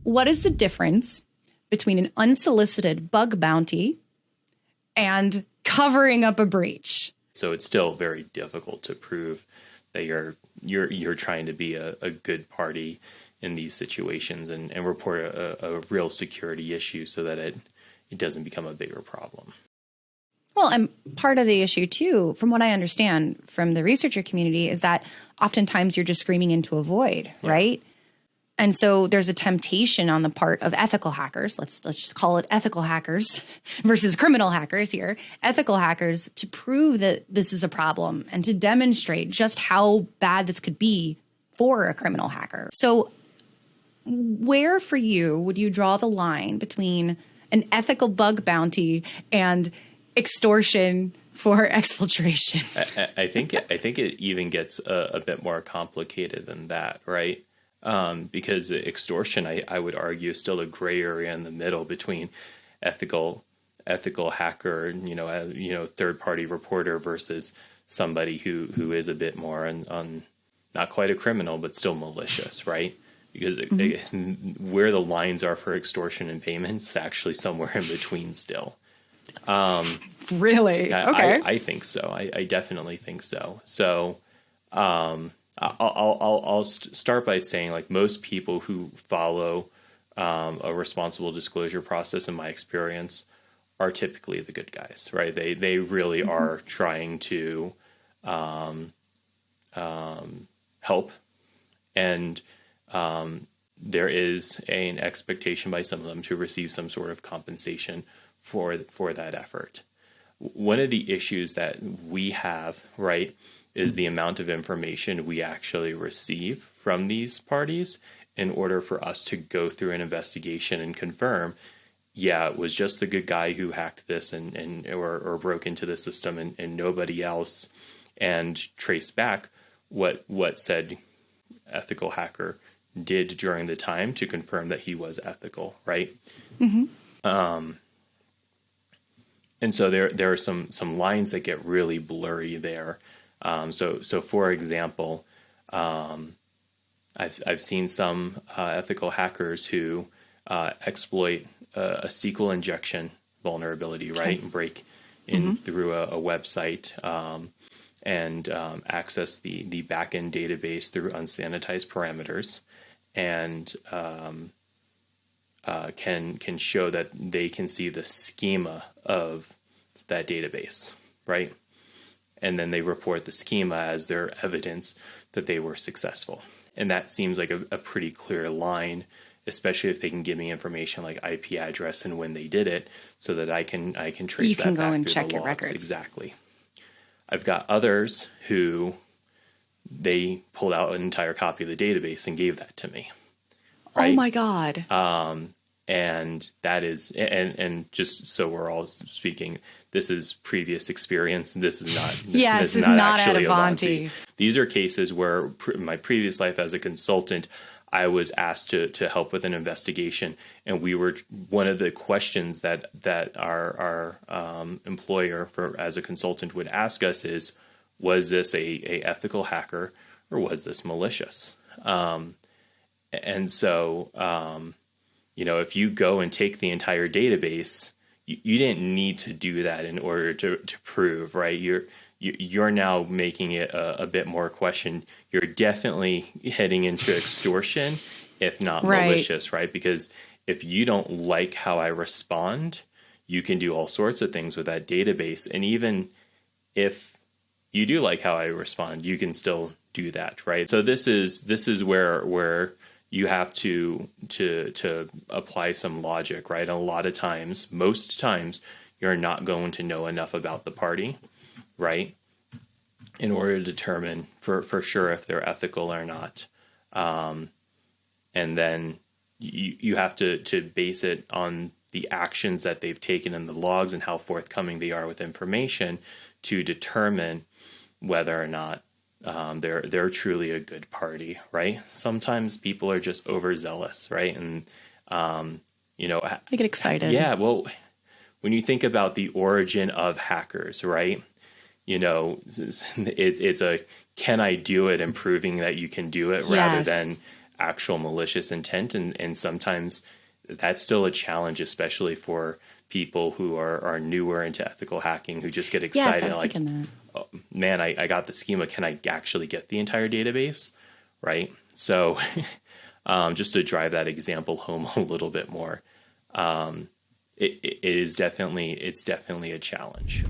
what is the difference between an unsolicited bug bounty and covering up a breach? So it's still very difficult to prove that you're trying to be a good party in these situations and report a real security issue so that it doesn't become a bigger problem. Well, and part of the issue too, from what I understand from the researcher community, is that oftentimes you're just screaming into a void, right? And so there's a temptation on the part of ethical hackers, let's just call it ethical hackers versus criminal hackers here, ethical hackers, to prove that this is a problem and to demonstrate just how bad this could be for a criminal hacker. So where for you would you draw the line between an ethical bug bounty and extortion for exfiltration? I think it even gets a bit more complicated than that, right? Because extortion, I would argue, is still a gray area in the middle between ethical hacker, third party reporter versus somebody who is a bit more on not quite a criminal, but still malicious, right? Because where the lines are for extortion and payments is actually somewhere in between still. Really? Okay. I think so. I definitely think so. So, I'll start by saying, like, most people who follow a responsible disclosure process, in my experience, are typically the good guys, right? They really are trying to help, and there is an expectation by some of them to receive some sort of compensation for that effort. One of the issues that we have, right, is the amount of information we actually receive from these parties in order for us to go through an investigation and confirm, yeah, it was just the good guy who hacked this or broke into the system and nobody else, and trace back what said ethical hacker did during the time to confirm that he was ethical, right? And so there are some lines that get really blurry there. So for example, I've seen some ethical hackers who exploit a SQL injection vulnerability, right, and break in through a website and access the backend database through unsanitized parameters, and can show that they can see the schema of that database, right? And then they report the schema as their evidence that they were successful. And that seems like a pretty clear line, especially if they can give me information like IP address and when they did it, so that I can trace that back. You can go and check your records. Exactly. I've got others who they pulled out an entire copy of the database and gave that to me. Right? Oh my God. And that is, and just so we're all speaking, this is previous experience. This is not, this is not actually Ivanti. These are cases where in my previous life as a consultant, I was asked to help with an investigation, and we were, one of the questions that our employer as a consultant would ask us is, was this a ethical hacker or was this malicious? And so, if you go and take the entire database, you didn't need to do that in order to prove, right? You're now making it a bit more question. You're definitely heading into extortion, if not malicious, right? Because if you don't like how I respond, you can do all sorts of things with that database. And even if you do like how I respond, you can still do that, right? So this is where you have to apply some logic, right? And a lot of times, most times, you're not going to know enough about the party, right, in order to determine for sure if they're ethical or not. And then you have to base it on the actions that they've taken in the logs and how forthcoming they are with information to determine whether or not they're truly a good party, right? Sometimes people are just overzealous, right? And they get excited. Yeah, well, when you think about the origin of hackers, right? It's a can I do it and proving that you can do it rather than actual malicious intent. And sometimes that's still a challenge, especially for people who are newer into ethical hacking, who just get excited. Yes, I was like, thinking that. oh, man, I got the schema. Can I actually get the entire database? Right. So just to drive that example home a little bit more, it's definitely a challenge.